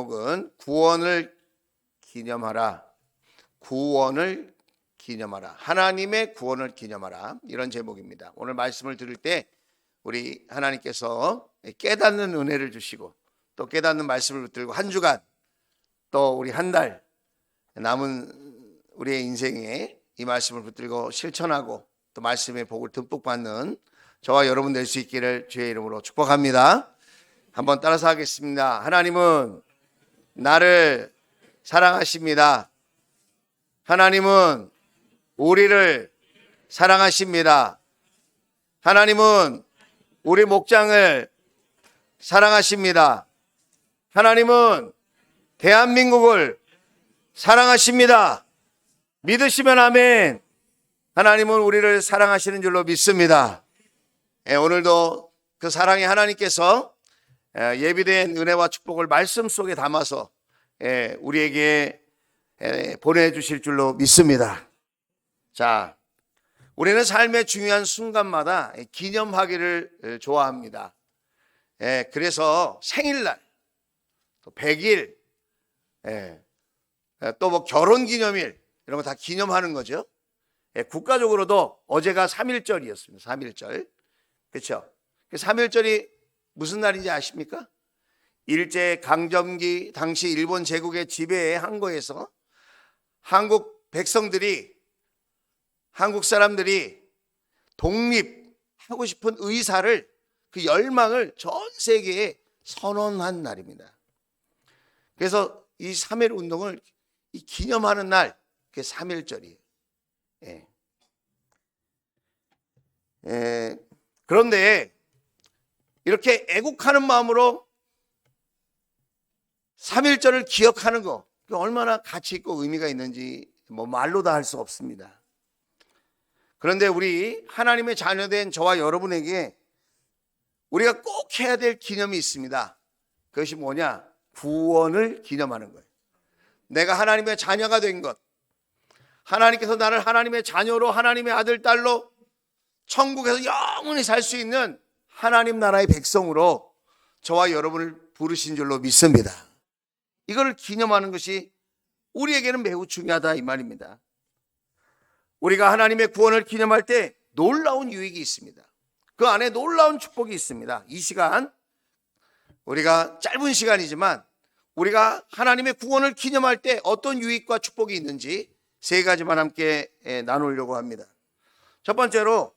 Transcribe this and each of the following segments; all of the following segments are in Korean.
제목은 구원을 기념하라. 구원을 기념하라. 하나님의 구원을 기념하라. 이런 제목입니다. 오늘 말씀을 들을 때 우리 하나님께서 깨닫는 은혜를 주시고 또 깨닫는 말씀을 붙들고 한 주간 또 우리 한 달 남은 우리의 인생에 이 말씀을 붙들고 실천하고 또 말씀의 복을 듬뿍 받는 저와 여러분 될 수 있기를 주의 이름으로 축복합니다. 한번 따라서 하겠습니다. 하나님은 나를 사랑하십니다. 하나님은 우리를 사랑하십니다. 하나님은 우리 목장을 사랑하십니다. 하나님은 대한민국을 사랑하십니다. 믿으시면 아멘. 하나님은 우리를 사랑하시는 줄로 믿습니다. 오늘도 그 사랑의 하나님께서 예비된 은혜와 축복을 말씀 속에 담아서 우리에게 보내주실 줄로 믿습니다. 자, 우리는 삶의 중요한 순간마다 기념하기를 좋아합니다. 그래서 생일날, 또 100일, 또 뭐 결혼기념일 이런 거 다 기념하는 거죠. 국가적으로도 어제가 3.1절이었습니다. 3.1절. 그렇죠? 3.1절이 무슨 날인지 아십니까? 일제강점기 당시 일본 제국의 지배한 거에서 한국 백성들이, 한국 사람들이 독립하고 싶은 의사를, 그 열망을 전 세계에 선언한 날입니다. 그래서 이 3.1 운동을 기념하는 날, 그게 3.1절이에요. 그런데 이렇게 애국하는 마음으로 3.1절을 기억하는 거, 얼마나 가치 있고 의미가 있는지 뭐 말로 다 할 수 없습니다. 그런데 우리 하나님의 자녀된 저와 여러분에게 우리가 꼭 해야 될 기념이 있습니다. 그것이 뭐냐? 구원을 기념하는 거예요. 내가 하나님의 자녀가 된 것, 하나님께서 나를 하나님의 자녀로, 하나님의 아들, 딸로 천국에서 영원히 살 수 있는 하나님 나라의 백성으로 저와 여러분을 부르신 줄로 믿습니다. 이걸 기념하는 것이 우리에게는 매우 중요하다 이 말입니다. 우리가 하나님의 구원을 기념할 때 놀라운 유익이 있습니다. 그 안에 놀라운 축복이 있습니다. 이 시간, 우리가 짧은 시간이지만 우리가 하나님의 구원을 기념할 때 어떤 유익과 축복이 있는지 세 가지만 함께 나누려고 합니다. 첫 번째로,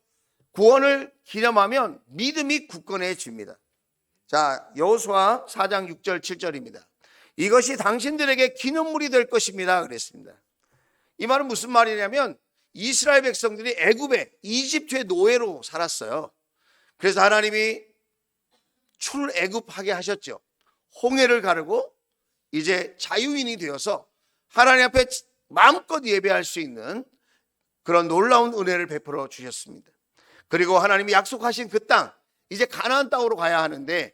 구원을 기념하면 믿음이 굳건해집니다. 자, 여호수아 4장 6절 7절입니다. 이것이 당신들에게 기념물이 될 것입니다 그랬습니다. 이 말은 무슨 말이냐면 이스라엘 백성들이 애굽에, 이집트의 노예로 살았어요. 그래서 하나님이 출애굽하게 하셨죠. 홍해를 가르고 이제 자유인이 되어서 하나님 앞에 마음껏 예배할 수 있는 그런 놀라운 은혜를 베풀어 주셨습니다. 그리고 하나님이 약속하신 그 땅, 이제 가나안 땅으로 가야 하는데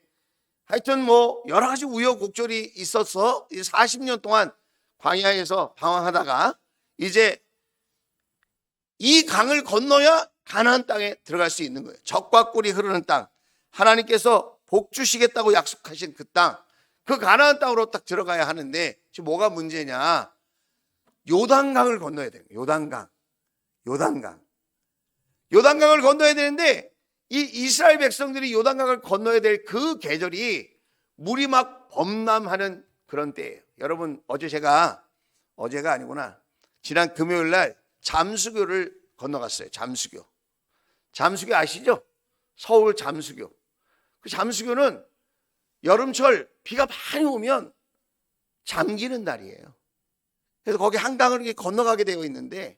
하여튼 뭐 여러 가지 우여곡절이 있어서 40년 동안 광야에서 방황하다가 이제 이 강을 건너야 가나안 땅에 들어갈 수 있는 거예요. 젖과 꿀이 흐르는 땅, 하나님께서 복 주시겠다고 약속하신 그 땅, 그 가나안 땅으로 딱 들어가야 하는데 지금 뭐가 문제냐? 요단강을 건너야 돼요. 요단강을 건너야 되는데 이 이스라엘 백성들이 요단강을 건너야 될 그 계절이 물이 막 범람하는 그런 때예요. 여러분, 어제가 아니구나. 지난 금요일 날 잠수교를 건너갔어요. 잠수교 아시죠? 서울 잠수교. 그 잠수교는 여름철 비가 많이 오면 잠기는 날이에요. 그래서 거기 한강을 이렇게 건너가게 되어 있는데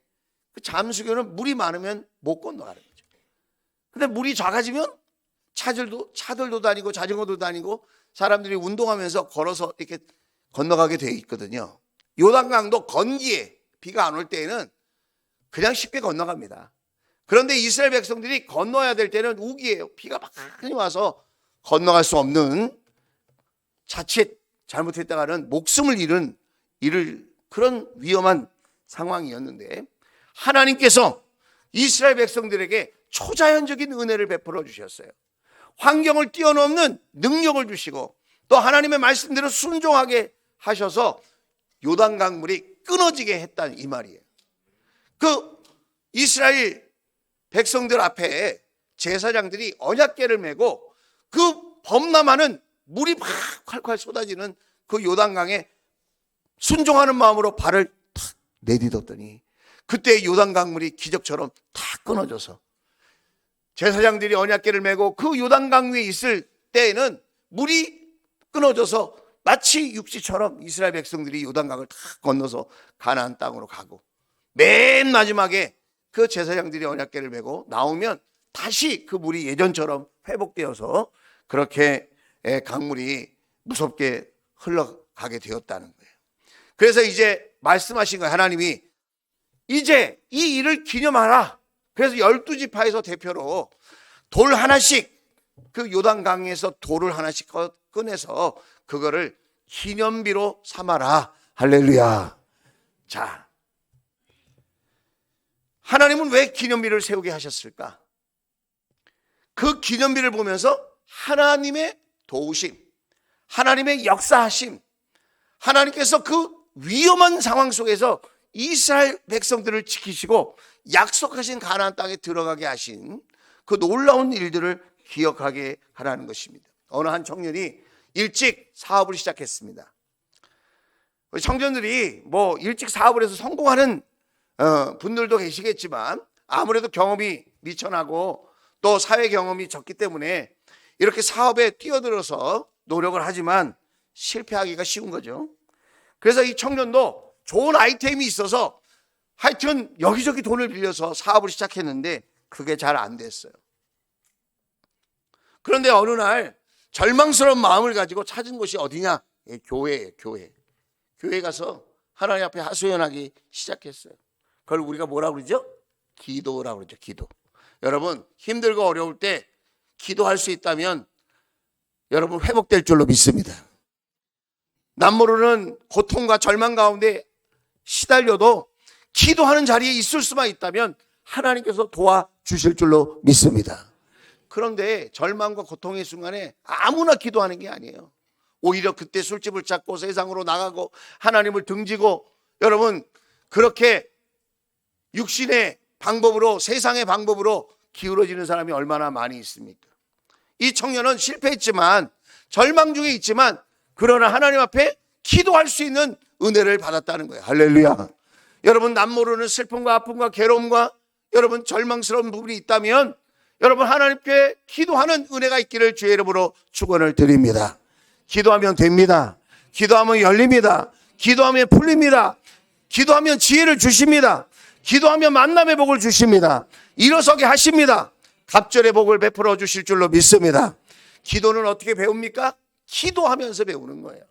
그 잠수교는 물이 많으면 못 건너가는 거죠. 근데 물이 작아지면 차들도 다니고 자전거도 다니고 사람들이 운동하면서 걸어서 이렇게 건너가게 되어 있거든요. 요단강도 건기에 비가 안 올 때에는 그냥 쉽게 건너갑니다. 그런데 이스라엘 백성들이 건너야 될 때는 우기예요. 비가 많이 와서 건너갈 수 없는, 자칫 잘못했다가는 목숨을 잃을 그런 위험한 상황이었는데 하나님께서 이스라엘 백성들에게 초자연적인 은혜를 베풀어 주셨어요. 환경을 뛰어넘는 능력을 주시고 또 하나님의 말씀대로 순종하게 하셔서 요단강물이 끊어지게 했다는 이 말이에요. 그 이스라엘 백성들 앞에 제사장들이 언약궤를 메고 그 범람하는 물이 막 콸콸 쏟아지는 그 요단강에 순종하는 마음으로 발을 탁 내딛었더니 그때 요단강물이 기적처럼 다 끊어져서 제사장들이 언약궤를 메고 그 요단강 위에 있을 때에는 물이 끊어져서 마치 육지처럼 이스라엘 백성들이 요단강을 다 건너서 가나안 땅으로 가고 맨 마지막에 그 제사장들이 언약궤를 메고 나오면 다시 그 물이 예전처럼 회복되어서 그렇게 강물이 무섭게 흘러가게 되었다는 거예요. 그래서 이제 말씀하신 거예요. 하나님이 이제 이 일을 기념하라. 그래서 12지파에서 대표로 돌 하나씩 그 요단강에서 돌을 하나씩 꺼내서 그거를 기념비로 삼아라. 할렐루야. 자, 하나님은 왜 기념비를 세우게 하셨을까? 그 기념비를 보면서 하나님의 도우심, 하나님의 역사하심, 하나님께서 그 위험한 상황 속에서 이스라엘 백성들을 지키시고 약속하신 가나안 땅에 들어가게 하신 그 놀라운 일들을 기억하게 하라는 것입니다. 어느 한 청년이 일찍 사업을 시작했습니다. 청년들이 뭐 일찍 사업을 해서 성공하는 분들도 계시겠지만 아무래도 경험이 미천하고 또 사회 경험이 적기 때문에 이렇게 사업에 뛰어들어서 노력을 하지만 실패하기가 쉬운 거죠. 그래서 이 청년도 좋은 아이템이 있어서 하여튼 여기저기 돈을 빌려서 사업을 시작했는데 그게 잘 안 됐어요. 그런데 어느 날 절망스러운 마음을 가지고 찾은 곳이 어디냐? 교회예요, 교회. 교회 가서 하나님 앞에 하소연하기 시작했어요. 그걸 우리가 뭐라고 그러죠? 기도라고 그러죠, 기도. 여러분, 힘들고 어려울 때 기도할 수 있다면 여러분 회복될 줄로 믿습니다. 남모르는 고통과 절망 가운데 시달려도 기도하는 자리에 있을 수만 있다면 하나님께서 도와주실 줄로 믿습니다. 그런데 절망과 고통의 순간에 아무나 기도하는 게 아니에요. 오히려 그때 술집을 찾고 세상으로 나가고 하나님을 등지고 여러분 그렇게 육신의 방법으로 세상의 방법으로 기울어지는 사람이 얼마나 많이 있습니까? 이 청년은 실패했지만 절망 중에 있지만 그러나 하나님 앞에 기도할 수 있는 은혜를 받았다는 거예요. 할렐루야. 여러분 남모르는 슬픔과 아픔과 괴로움과 여러분 절망스러운 부분이 있다면 여러분 하나님께 기도하는 은혜가 있기를 주의 이름으로 축원을 드립니다. 기도하면 됩니다. 기도하면 열립니다. 기도하면 풀립니다. 기도하면 지혜를 주십니다. 기도하면 만남의 복을 주십니다. 일어서게 하십니다. 갑절의 복을 베풀어 주실 줄로 믿습니다. 기도는 어떻게 배웁니까? 기도하면서 배우는 거예요.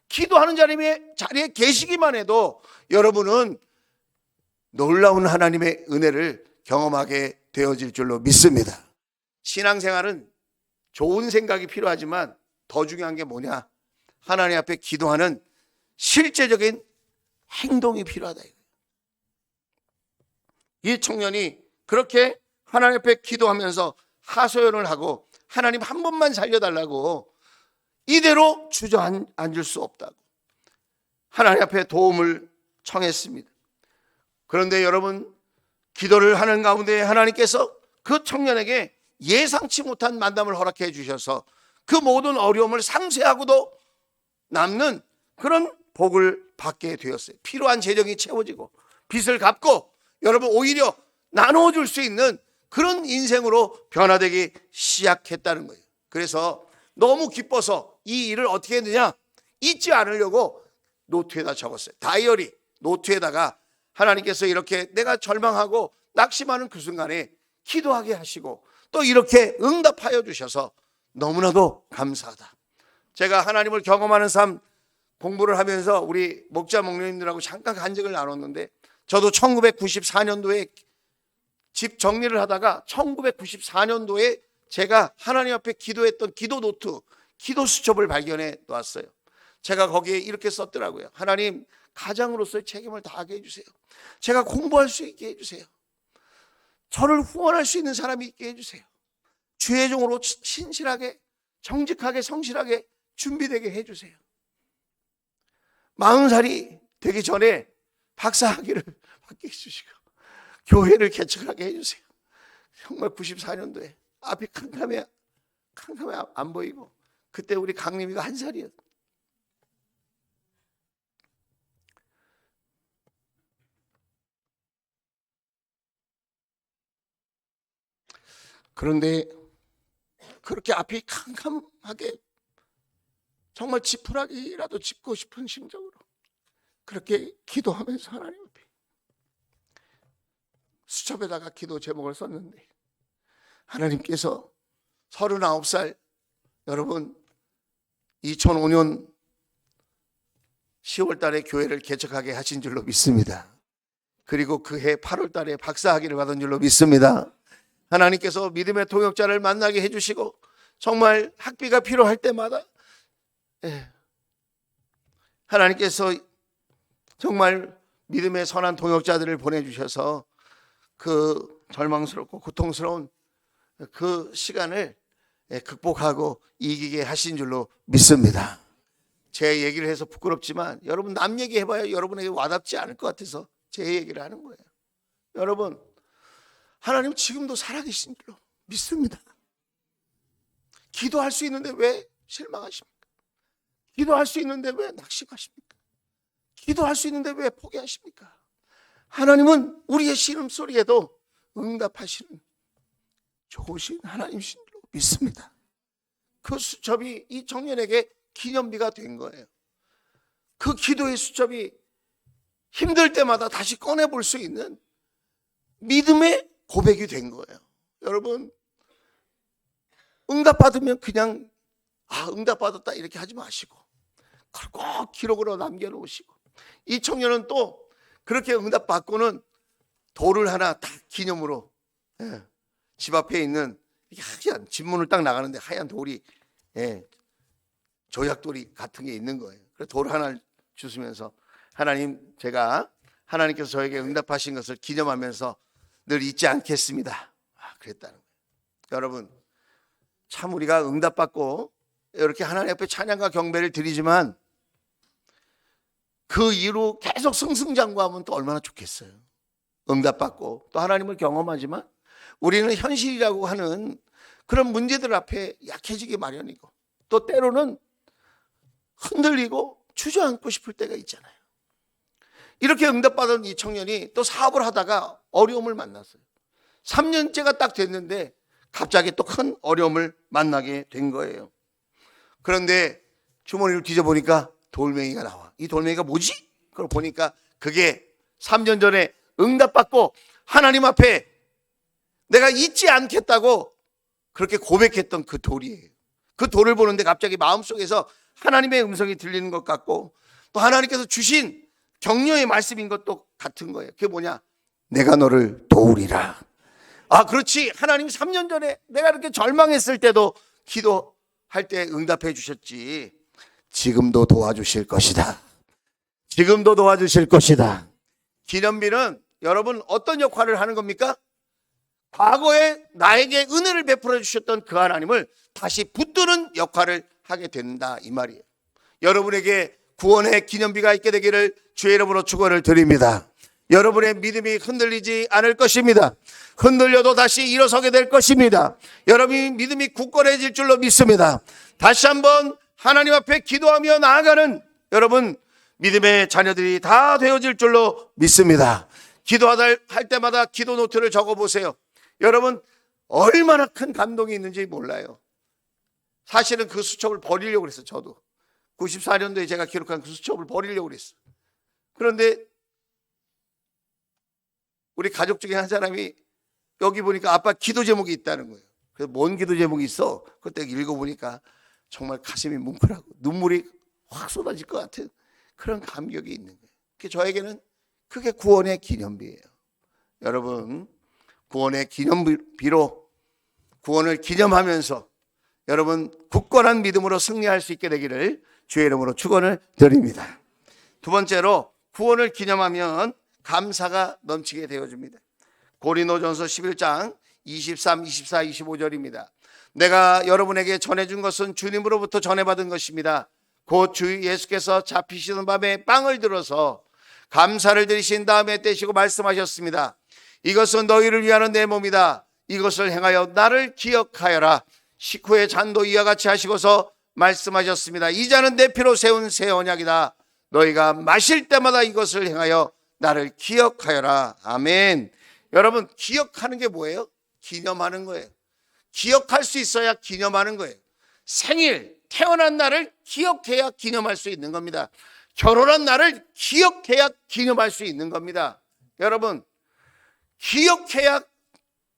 기도하는 자리에 계시기만 해도 여러분은 놀라운 하나님의 은혜를 경험하게 되어질 줄로 믿습니다. 신앙생활은 좋은 생각이 필요하지만 더 중요한 게 뭐냐? 하나님 앞에 기도하는 실제적인 행동이 필요하다. 이 청년이 그렇게 하나님 앞에 기도하면서 하소연을 하고 하나님 한 번만 살려달라고 이대로 주저앉을 수 없다고 하나님 앞에 도움을 청했습니다. 그런데 여러분 기도를 하는 가운데 하나님께서 그 청년에게 예상치 못한 만남을 허락해 주셔서 그 모든 어려움을 상쇄하고도 남는 그런 복을 받게 되었어요. 필요한 재정이 채워지고 빚을 갚고 여러분 오히려 나누어줄 수 있는 그런 인생으로 변화되기 시작했다는 거예요. 그래서 너무 기뻐서 이 일을 어떻게 했느냐? 잊지 않으려고 노트에다 적었어요. 다이어리 노트에다가 하나님께서 이렇게 내가 절망하고 낙심하는 그 순간에 기도하게 하시고 또 이렇게 응답하여 주셔서 너무나도 감사하다. 제가 하나님을 경험하는 삶 공부를 하면서 우리 목자 목녀님들하고 잠깐 간증을 나눴는데 저도 1994년도에 집 정리를 하다가 1994년도에 제가 하나님 앞에 기도했던 기도 노트, 기도 수첩을 발견해 놓았어요. 제가 거기에 이렇게 썼더라고요. 하나님, 가장으로서의 책임을 다하게 해주세요. 제가 공부할 수 있게 해주세요. 저를 후원할 수 있는 사람이 있게 해주세요. 주의 종으로 신실하게, 정직하게, 성실하게 준비되게 해주세요. 40살이 되기 전에 박사학위를 받게 해주시고 교회를 개척하게 해주세요. 정말 94년도에 앞이 캄캄해 안 보이고, 그때 우리 강림이가 1살이었어요. 그런데 그렇게 앞이 캄캄하게 정말 지푸라기라도 짚고 싶은 심정으로 그렇게 기도하면서 하나님 앞에 수첩에다가 기도 제목을 썼는데, 하나님께서 39살, 여러분 2005년 10월 달에 교회를 개척하게 하신 줄로 믿습니다. 그리고 그해 8월 달에 박사학위를 받은 줄로 믿습니다. 하나님께서 믿음의 동역자를 만나게 해주시고, 정말 학비가 필요할 때마다 하나님께서 정말 믿음의 선한 동역자들을 보내주셔서 그 절망스럽고 고통스러운 그 시간을 극복하고 이기게 하신 줄로 믿습니다. 제 얘기를 해서 부끄럽지만 여러분 남 얘기해봐야 여러분에게 와닿지 않을 것 같아서 제 얘기를 하는 거예요. 여러분, 하나님 지금도 살아계신 줄로 믿습니다. 기도할 수 있는데 왜 실망하십니까? 기도할 수 있는데 왜 낙심하십니까? 기도할 수 있는데 왜 포기하십니까? 하나님은 우리의 신음소리에도 응답하시는 좋으신 하나님이신 줄로 믿습니다. 그 수첩이 이 청년에게 기념비가 된 거예요. 그 기도의 수첩이 힘들 때마다 다시 꺼내볼 수 있는 믿음의 고백이 된 거예요. 여러분, 응답받으면 그냥 응답받았다 이렇게 하지 마시고 그걸 꼭 기록으로 남겨놓으시고, 이 청년은 또 그렇게 응답받고는 돌을 하나 딱 기념으로, 집 앞에 있는 하얀 집문을 딱 나가는데 하얀 돌이, 조약돌이 같은 게 있는 거예요. 그래서 돌 하나를 주시면서, 하나님, 제가 하나님께서 저에게 응답하신 것을 기념하면서 늘 잊지 않겠습니다. 그랬다는 거예요. 여러분, 참 우리가 응답받고 이렇게 하나님 앞에 찬양과 경배를 드리지만 그 이후로 계속 승승장구하면 또 얼마나 좋겠어요. 응답받고 또 하나님을 경험하지만 우리는 현실이라고 하는 그런 문제들 앞에 약해지기 마련이고, 또 때로는 흔들리고 주저앉고 싶을 때가 있잖아요. 이렇게 응답받은 이 청년이 또 사업을 하다가 어려움을 만났어요. 3년째가 딱 됐는데 갑자기 또 큰 어려움을 만나게 된 거예요. 그런데 주머니를 뒤져보니까 돌멩이가 나와. 이 돌멩이가 뭐지? 그걸 보니까 그게 3년 전에 응답받고 하나님 앞에 내가 잊지 않겠다고 그렇게 고백했던 그 돌이에요. 그 돌을 보는데 갑자기 마음속에서 하나님의 음성이 들리는 것 같고, 또 하나님께서 주신 격려의 말씀인 것도 같은 거예요. 그게 뭐냐? 내가 너를 도우리라. 그렇지. 하나님 3년 전에 내가 이렇게 절망했을 때도 기도할 때 응답해 주셨지. 지금도 도와주실 것이다. 지금도 도와주실 것이다. 기념비는 여러분 어떤 역할을 하는 겁니까? 과거에 나에게 은혜를 베풀어 주셨던 그 하나님을 다시 붙드는 역할을 하게 된다, 이 말이에요. 여러분에게 구원의 기념비가 있게 되기를 주의 이름으로 축원을 드립니다. 여러분의 믿음이 흔들리지 않을 것입니다. 흔들려도 다시 일어서게 될 것입니다. 여러분의 믿음이 굳건해질 줄로 믿습니다. 다시 한번 하나님 앞에 기도하며 나아가는 여러분 믿음의 자녀들이 다 되어질 줄로 믿습니다. 기도할 때마다 기도 노트를 적어보세요. 여러분 얼마나 큰 감동이 있는지 몰라요. 사실은 그 수첩을 버리려고 그랬어요. 저도 94년도에 제가 기록한 그 수첩을 버리려고 그랬어요. 그런데 우리 가족 중에 한 사람이 여기 보니까 아빠 기도 제목이 있다는 거예요. 그래서 뭔 기도 제목이 있어? 그때 읽어보니까 정말 가슴이 뭉클하고 눈물이 확 쏟아질 것 같은 그런 감격이 있는 거예요. 저에게는 그게 구원의 기념비예요. 여러분, 구원의 기념비로 구원을 기념하면서 여러분 굳건한 믿음으로 승리할 수 있게 되기를 주의 이름으로 축원을 드립니다. 두 번째로, 구원을 기념하면 감사가 넘치게 되어줍니다. 고린도전서 11장 23, 24, 25절입니다. 내가 여러분에게 전해준 것은 주님으로부터 전해받은 것입니다. 곧 주 예수께서 잡히시는 밤에 빵을 들어서 감사를 드리신 다음에 떼시고 말씀하셨습니다. 이것은 너희를 위하는 내 몸이다. 이것을 행하여 나를 기억하여라. 식후에 잔도 이와 같이 하시고서 말씀하셨습니다. 이 잔은 내 피로 세운 새 언약이다. 너희가 마실 때마다 이것을 행하여 나를 기억하여라. 아멘. 여러분, 기억하는 게 뭐예요? 기념하는 거예요. 기억할 수 있어야 기념하는 거예요. 생일, 태어난 날을 기억해야 기념할 수 있는 겁니다. 결혼한 날을 기억해야 기념할 수 있는 겁니다. 여러분, 기억해야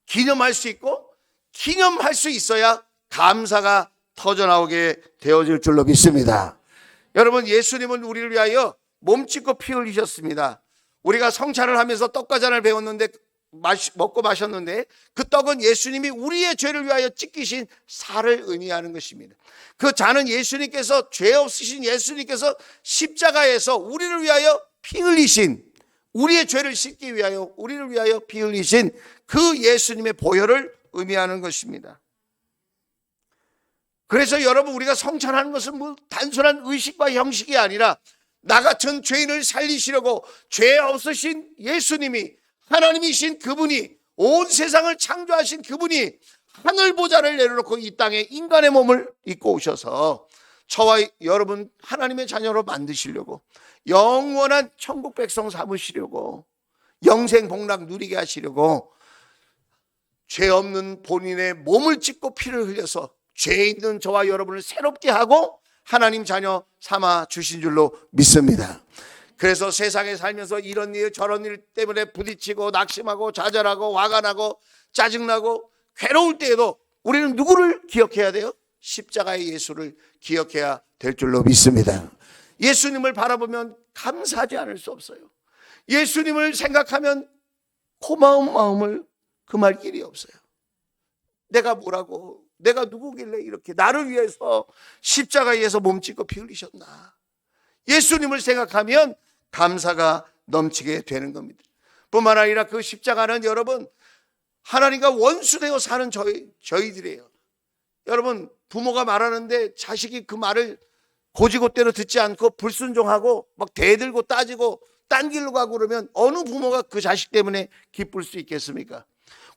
기념할 수 있고 기념할 수 있어야 감사가 터져나오게 되어질 줄로 믿습니다. 여러분, 예수님은 우리를 위하여 몸짓고 피 흘리셨습니다. 우리가 성찬을 하면서 떡과 잔을 배웠는데 먹고 마셨는데 그 떡은 예수님이 우리의 죄를 위하여 찢기신 살을 의미하는 것입니다. 그 잔은 예수님께서 죄 없으신 예수님께서 십자가에서 우리를 위하여 피 흘리신, 우리의 죄를 씻기 위하여 우리를 위하여 피 흘리신 그 예수님의 보혈을 의미하는 것입니다. 그래서 여러분, 우리가 성찬하는 것은 뭐 단순한 의식과 형식이 아니라 나 같은 죄인을 살리시려고 죄 없으신 예수님이, 하나님이신 그분이, 온 세상을 창조하신 그분이 하늘 보좌를 내려놓고 이 땅에 인간의 몸을 입고 오셔서 저와 여러분 하나님의 자녀로 만드시려고, 영원한 천국 백성 삼으시려고, 영생 복락 누리게 하시려고 죄 없는 본인의 몸을 찢고 피를 흘려서 죄 있는 저와 여러분을 새롭게 하고 하나님 자녀 삼아 주신 줄로 믿습니다. 그래서 세상에 살면서 이런 일 저런 일 때문에 부딪히고 낙심하고 좌절하고 화가 나고 짜증나고 괴로울 때에도 우리는 누구를 기억해야 돼요? 십자가의 예수를 기억해야 될 줄로 믿습니다. 예수님을 바라보면 감사하지 않을 수 없어요. 예수님을 생각하면 고마운 마음을 금할 길이 없어요. 내가 뭐라고, 내가 누구길래 이렇게 나를 위해서 십자가에 의해서 몸짓고 피 흘리셨나. 예수님을 생각하면 감사가 넘치게 되는 겁니다. 뿐만 아니라 그 십자가는 여러분 하나님과 원수되어 사는 저희들이에요. 여러분, 부모가 말하는데 자식이 그 말을 고지고대로 듣지 않고 불순종하고 막 대들고 따지고 딴 길로 가고 그러면 어느 부모가 그 자식 때문에 기쁠 수 있겠습니까?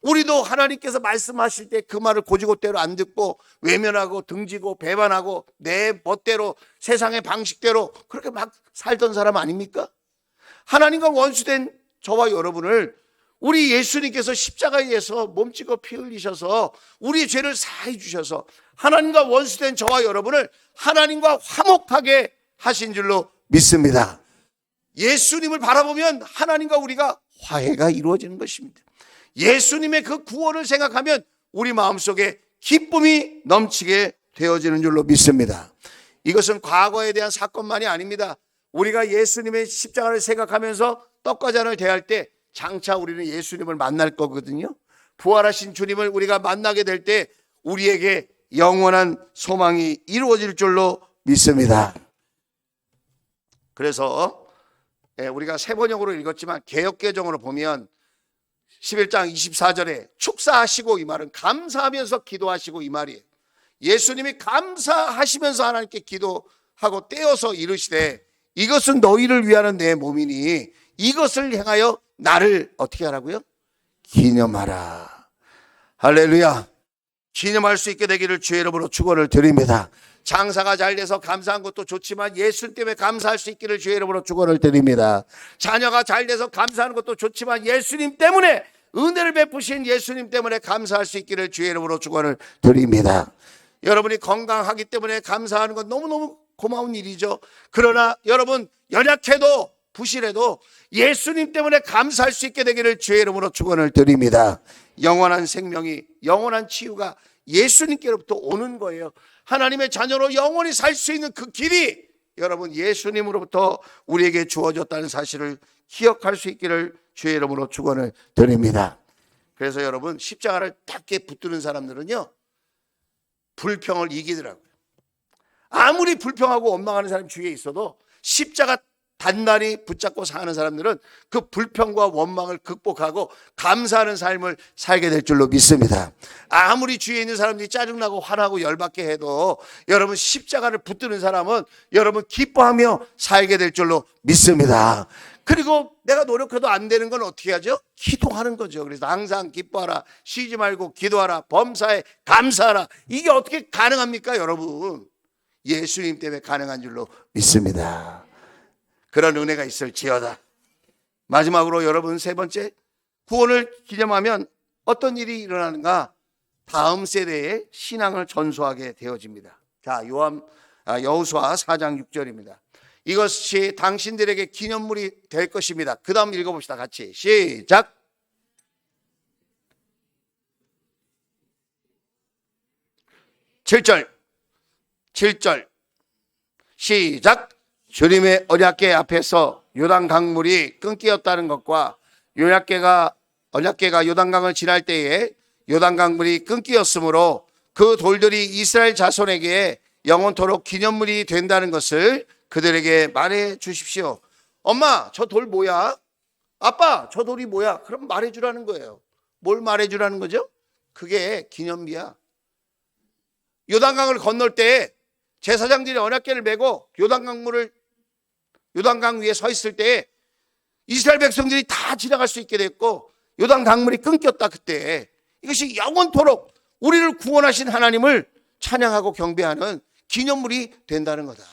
우리도 하나님께서 말씀하실 때 그 말을 고지고대로 안 듣고 외면하고 등지고 배반하고 내 멋대로 세상의 방식대로 그렇게 막 살던 사람 아닙니까? 하나님과 원수된 저와 여러분을 우리 예수님께서 십자가에 의해서 몸짓고 피 흘리셔서 우리의 죄를 사해 주셔서 하나님과 원수된 저와 여러분을 하나님과 화목하게 하신 줄로 믿습니다. 예수님을 바라보면 하나님과 우리가 화해가 이루어지는 것입니다. 예수님의 그 구원을 생각하면 우리 마음속에 기쁨이 넘치게 되어지는 줄로 믿습니다. 이것은 과거에 대한 사건만이 아닙니다. 우리가 예수님의 십자가를 생각하면서 떡과 잔을 대할 때 장차 우리는 예수님을 만날 거거든요. 부활하신 주님을 우리가 만나게 될 때 우리에게 영원한 소망이 이루어질 줄로 믿습니다. 그래서 우리가 세 번역으로 읽었지만 개역개정으로 보면 11장 24절에 축사하시고, 이 말은 감사하면서 기도하시고 이 말이에요. 예수님이 감사하시면서 하나님께 기도하고 떼어서 이르시되 이것은 너희를 위하는 내 몸이니 이것을 행하여 나를 어떻게 하라고요? 기념하라. 할렐루야. 기념할 수 있게 되기를 주의 이름으로 축원을 드립니다. 장사가 잘 돼서 감사한 것도 좋지만 예수님 때문에 감사할 수 있기를 주의 이름으로 축원을 드립니다. 자녀가 잘 돼서 감사하는 것도 좋지만 예수님 때문에, 은혜를 베푸신 예수님 때문에 감사할 수 있기를 주의 이름으로 축원을 드립니다. 여러분이 건강하기 때문에 감사하는 건 너무너무 고마운 일이죠. 그러나 여러분 연약해도 부실해도 예수님 때문에 감사할 수 있게 되기를 주의 이름으로 축원을 드립니다. 영원한 생명이, 영원한 치유가 예수님께로부터 오는 거예요. 하나님의 자녀로 영원히 살 수 있는 그 길이 여러분 예수님으로부터 우리에게 주어졌다는 사실을 기억할 수 있기를 주의 이름으로 축원을 드립니다. 그래서 여러분 십자가를 닿게 붙드는 사람들은요 불평을 이기더라고요. 아무리 불평하고 원망하는 사람이 주위에 있어도 십자가 단단히 붙잡고 사는 사람들은 그 불평과 원망을 극복하고 감사하는 삶을 살게 될 줄로 믿습니다. 아무리 주위에 있는 사람들이 짜증나고 화나고 열받게 해도 여러분 십자가를 붙드는 사람은 여러분 기뻐하며 살게 될 줄로 믿습니다. 그리고 내가 노력해도 안 되는 건 어떻게 하죠? 기도하는 거죠. 그래서 항상 기뻐하라, 쉬지 말고 기도하라, 범사에 감사하라. 이게 어떻게 가능합니까, 여러분? 예수님 때문에 가능한 줄로 믿습니다. 그런 은혜가 있을지어다. 마지막으로 여러분, 세 번째, 구원을 기념하면 어떤 일이 일어나는가? 다음 세대의 신앙을 전수하게 되어집니다. 자, 여호수아 4장 6절입니다. 이것이 당신들에게 기념물이 될 것입니다. 그 다음 읽어봅시다. 같이 시작. 칠 절 시작. 주님의 언약궤 앞에서 요단 강물이 끊기었다는 것과 언약궤가 요단강을 지날 때에 요단 강물이 끊기었으므로 그 돌들이 이스라엘 자손에게 영원토록 기념물이 된다는 것을 그들에게 말해 주십시오. 엄마, 저 돌 뭐야? 아빠, 저 돌이 뭐야? 그럼 말해 주라는 거예요. 뭘 말해 주라는 거죠? 그게 기념비야. 요단강을 건널 때 제사장들이 언약궤를 메고 요단강 위에 서 있을 때 이스라엘 백성들이 다 지나갈 수 있게 됐고 요단 강물이 끊겼다. 그때 이것이 영원토록 우리를 구원하신 하나님을 찬양하고 경배하는 기념물이 된다는 거다.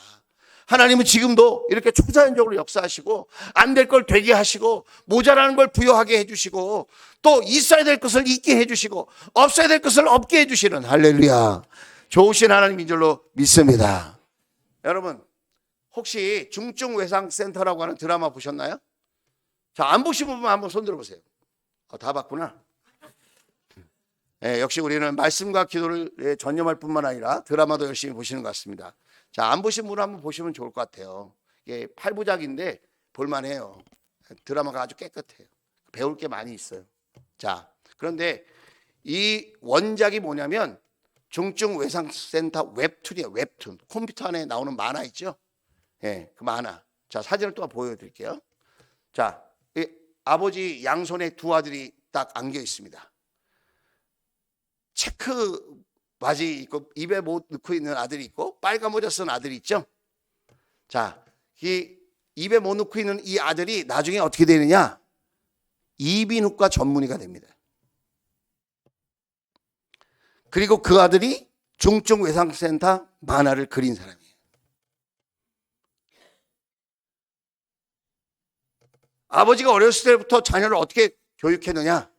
하나님은 지금도 이렇게 초자연적으로 역사하시고 안 될 걸 되게 하시고 모자라는 걸 부여하게 해주시고 또 있어야 될 것을 있게 해주시고 없어야 될 것을 없게 해주시는 할렐루야, 좋으신 하나님인 줄로 믿습니다. 여러분, 혹시 중증외상센터라고 하는 드라마 보셨나요? 자, 안 보신 분 한번 손 들어보세요. 다 봤구나. 네, 역시 우리는 말씀과 기도를 전념할 뿐만 아니라 드라마도 열심히 보시는 것 같습니다. 자, 안 보신 분 한번 보시면 좋을 것 같아요. 이게 8부작인데 볼만해요. 드라마가 아주 깨끗해요. 배울 게 많이 있어요. 자, 그런데 이 원작이 뭐냐면 중증외상센터 웹툰이에요. 웹툰. 컴퓨터 안에 나오는 만화 있죠? 예, 그 만화. 자, 사진을 또 보여드릴게요. 자, 이 아버지 양손에 두 아들이 딱 안겨 있습니다. 체크 바지 입고 입에 못 넣고 있는 아들이 있고 빨간 모자 쓴 아들이 있죠. 자, 이 입에 못 넣고 있는 이 아들이 나중에 어떻게 되느냐? 이비인후과 전문의가 됩니다. 그리고 그 아들이 중증외상센터 만화를 그린 사람이에요. 아버지가 어렸을 때부터 자녀를 어떻게 교육했느냐?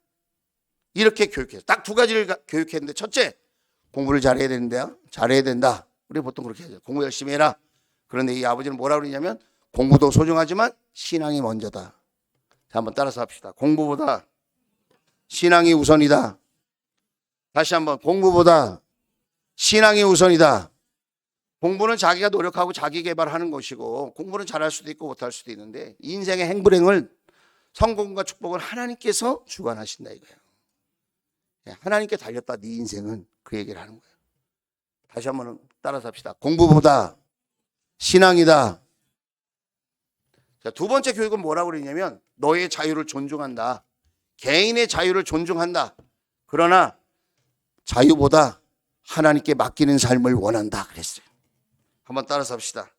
이렇게 교육했어요. 딱 두 가지를 교육했는데, 첫째, 공부를 잘해야 된다. 우리 보통 그렇게 하죠. 공부 열심히 해라. 그런데 이 아버지는 뭐라고 그러냐면 공부도 소중하지만 신앙이 먼저다. 자, 한번 따라서 합시다. 공부보다 신앙이 우선이다. 다시 한번, 공부보다 신앙이 우선이다. 공부는 자기가 노력하고 자기 개발하는 것이고 공부는 잘할 수도 있고 못할 수도 있는데 인생의 행불행을, 성공과 축복을 하나님께서 주관하신다 이거예요. 하나님께 달렸다 네 인생은, 그 얘기를 하는 거예요. 다시 한번 따라서 합시다. 공부보다 신앙이다. 자, 두 번째 교육은 뭐라고 그러냐면 너의 자유를 존중한다. 개인의 자유를 존중한다. 그러나 자유보다 하나님께 맡기는 삶을 원한다 그랬어요. 한번 따라서 합시다.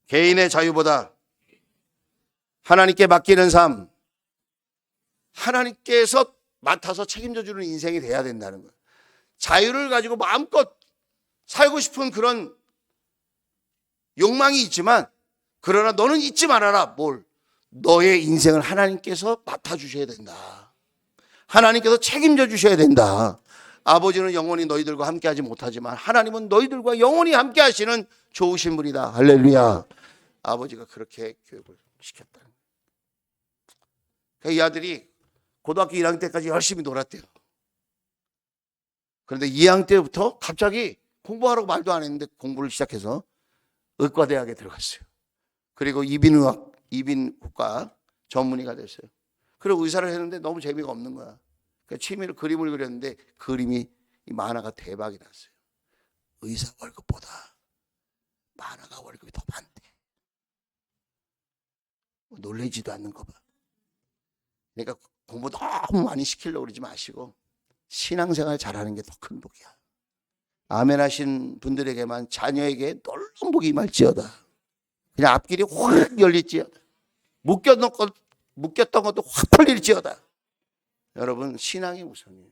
개인의 자유보다 하나님께 맡기는 삶, 하나님께서 맡아서 책임져 주는 인생이 돼야 된다는 거예요. 자유를 가지고 마음껏 살고 싶은 그런 욕망이 있지만, 그러나 너는 잊지 말아라. 뭘? 너의 인생을 하나님께서 맡아주셔야 된다. 하나님께서 책임져 주셔야 된다. 아버지는 영원히 너희들과 함께하지 못하지만 하나님은 너희들과 영원히 함께하시는 좋으신 분이다. 할렐루야. 아버지가 그렇게 교육을 시켰다. 이 아들이 고등학교 1학년 때까지 열심히 놀았대요. 그런데 2학년 때부터 갑자기 공부하라고 말도 안 했는데 공부를 시작해서 의과대학에 들어갔어요. 그리고 이비인후과 전문의가 됐어요. 그리고 의사를 했는데 너무 재미가 없는 거야. 그러니까 취미로 그림을 그렸는데 그림이, 이 만화가 대박이 났어요. 의사 월급보다 만화가 월급이 더 많대. 놀라지도 않는 거 봐. 그러니까 공부 너무 많이 시키려고 그러지 마시고 신앙생활 잘하는 게 더 큰 복이야. 아멘 하신 분들에게만 자녀에게 놀라운 복이 임할지어다. 그냥 앞길이 확 열릴지어다. 묶였던 것도 확 풀릴지어다. 여러분, 신앙이 우선이에요.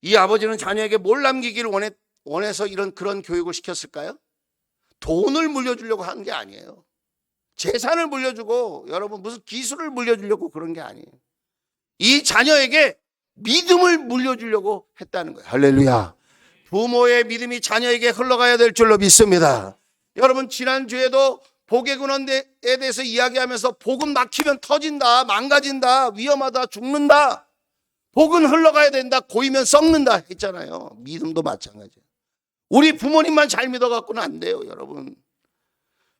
이 아버지는 자녀에게 뭘 남기기를 원해서 그런 교육을 시켰을까요? 돈을 물려주려고 한 게 아니에요. 재산을 물려주고 여러분 무슨 기술을 물려주려고 그런 게 아니에요. 이 자녀에게 믿음을 물려주려고 했다는 거예요. 할렐루야. 부모의 믿음이 자녀에게 흘러가야 될 줄로 믿습니다. 여러분, 지난주에도 복의 근원에 대해서 이야기하면서 복은 막히면 터진다, 망가진다, 위험하다, 죽는다. 복은 흘러가야 된다, 고이면 썩는다 했잖아요. 믿음도 마찬가지예요. 우리 부모님만 잘 믿어갖고는 안 돼요, 여러분.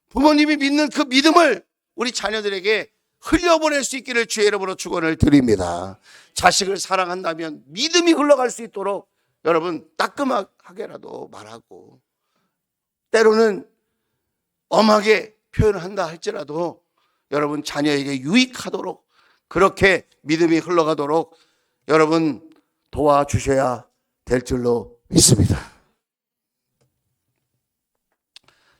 부모님이 믿는 그 믿음을 우리 자녀들에게 흘려보낼 수 있기를 주의 이름으로 축원을 드립니다. 자식을 사랑한다면 믿음이 흘러갈 수 있도록 여러분 따끔하게라도 말하고, 때로는 엄하게 표현한다 할지라도 여러분 자녀에게 유익하도록 그렇게 믿음이 흘러가도록 여러분 도와주셔야 될 줄로 믿습니다.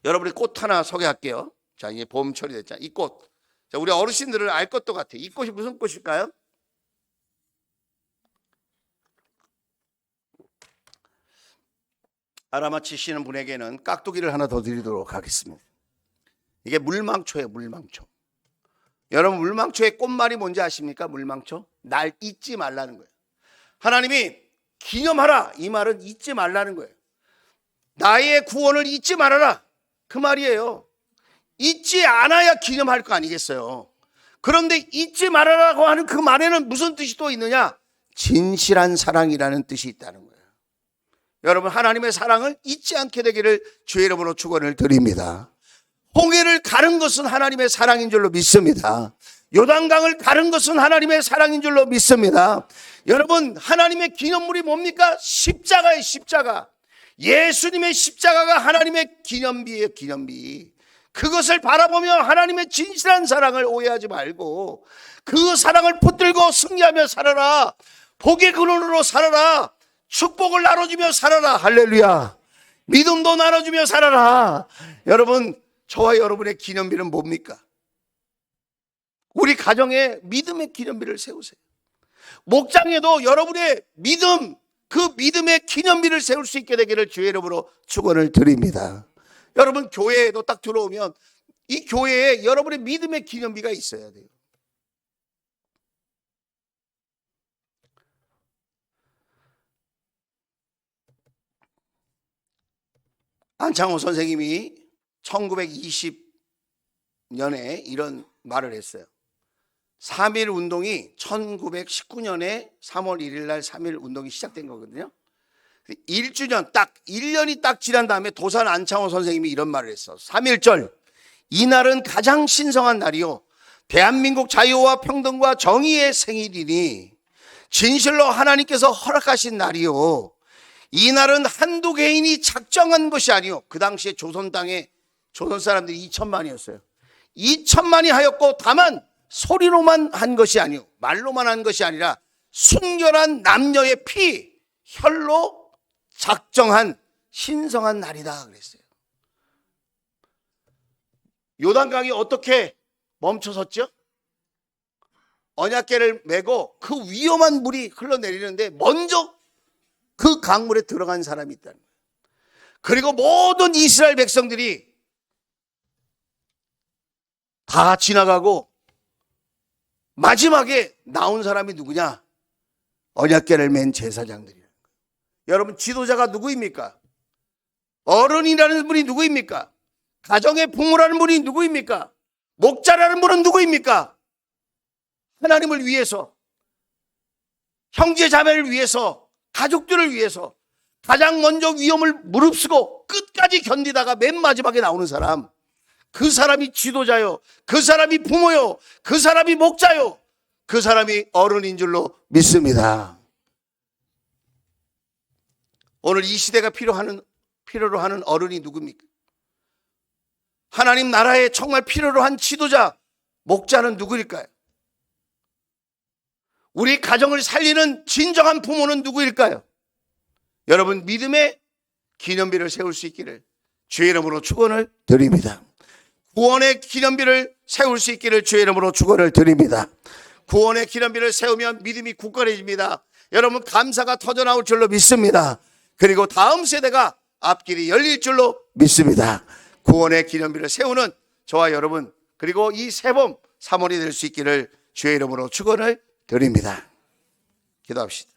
여러분이 꽃 하나 소개할게요. 자, 이제 봄철이 됐잖아요. 이 꽃. 자, 우리 어르신들은 알 것도 같아요. 이 꽃이 무슨 꽃일까요? 알아맞히시는 분에게는 깍두기를 하나 더 드리도록 하겠습니다. 이게 물망초예요, 물망초. 여러분, 물망초의 꽃말이 뭔지 아십니까? 물망초? 날 잊지 말라는 거예요. 하나님이 기념하라, 이 말은 잊지 말라는 거예요. 나의 구원을 잊지 말아라, 그 말이에요. 잊지 않아야 기념할 거 아니겠어요. 그런데 잊지 말아라고 하는 그 말에는 무슨 뜻이 또 있느냐? 진실한 사랑이라는 뜻이 있다는 거예요. 여러분, 하나님의 사랑을 잊지 않게 되기를 주의 이름으로 축원을 드립니다. 홍해를 가른 것은 하나님의 사랑인 줄로 믿습니다. 요단강을 가른 것은 하나님의 사랑인 줄로 믿습니다. 여러분, 하나님의 기념물이 뭡니까? 십자가예요, 십자가. 예수님의 십자가가 하나님의 기념비예요, 기념비. 그것을 바라보며 하나님의 진실한 사랑을 오해하지 말고 그 사랑을 붙들고 승리하며 살아라. 복의 근원으로 살아라. 축복을 나눠주며 살아라. 할렐루야. 믿음도 나눠주며 살아라. 여러분, 저와 여러분의 기념비는 뭡니까? 우리 가정에 믿음의 기념비를 세우세요. 목장에도 여러분의 믿음, 그 믿음의 기념비를 세울 수 있게 되기를 주의 이름으로 축원을 드립니다. 여러분, 교회에도 딱 들어오면 이 교회에 여러분의 믿음의 기념비가 있어야 돼요. 안창호 선생님이 1920년에 이런 말을 했어요. 3.1 운동이 1919년에 3월 1일 날 3.1 운동이 시작된 거거든요. 1주년 딱 1년이 딱 지난 다음에 도산 안창호 선생님이 이런 말을 했어. 3.1절, 이날은 가장 신성한 날이요, 대한민국 자유와 평등과 정의의 생일이니 진실로 하나님께서 허락하신 날이요, 이날은 한두 개인이 작정한 것이 아니요. 그 당시에 조선 땅에 조선 사람들이 2천만이었어요. 2천만이 하였고 다만 소리로만 한 것이 아니요, 말로만 한 것이 아니라 순결한 남녀의 피, 혈로 작정한 신성한 날이다 그랬어요. 요단강이 어떻게 멈춰섰죠? 언약궤를 메고 그 위험한 물이 흘러내리는데 먼저 그 강물에 들어간 사람이 있다는 거예요. 그리고 모든 이스라엘 백성들이 다 지나가고 마지막에 나온 사람이 누구냐? 언약궤를 맨 제사장들이에요. 여러분, 지도자가 누구입니까? 어른이라는 분이 누구입니까? 가정의 부모라는 분이 누구입니까? 목자라는 분은 누구입니까? 하나님을 위해서, 형제 자매를 위해서, 가족들을 위해서 가장 먼저 위험을 무릅쓰고 끝까지 견디다가 맨 마지막에 나오는 사람, 그 사람이 지도자요, 그 사람이 부모요, 그 사람이 목자요, 그 사람이 어른인 줄로 믿습니다. 오늘 이 시대가 필요로 하는 어른이 누굽니까? 하나님 나라에 정말 필요로 한 지도자, 목자는 누구일까요? 우리 가정을 살리는 진정한 부모는 누구일까요? 여러분, 믿음의 기념비를 세울 수 있기를 주의 이름으로 축원을 드립니다. 구원의 기념비를 세울 수 있기를 주의 이름으로 축원을 드립니다. 구원의 기념비를 세우면 믿음이 굳건해집니다. 여러분, 감사가 터져나올 줄로 믿습니다. 그리고 다음 세대가 앞길이 열릴 줄로 믿습니다. 구원의 기념비를 세우는 저와 여러분, 그리고 이 새봄 3월이 될 수 있기를 주의 이름으로 축원을 드립니다. 기도합시다.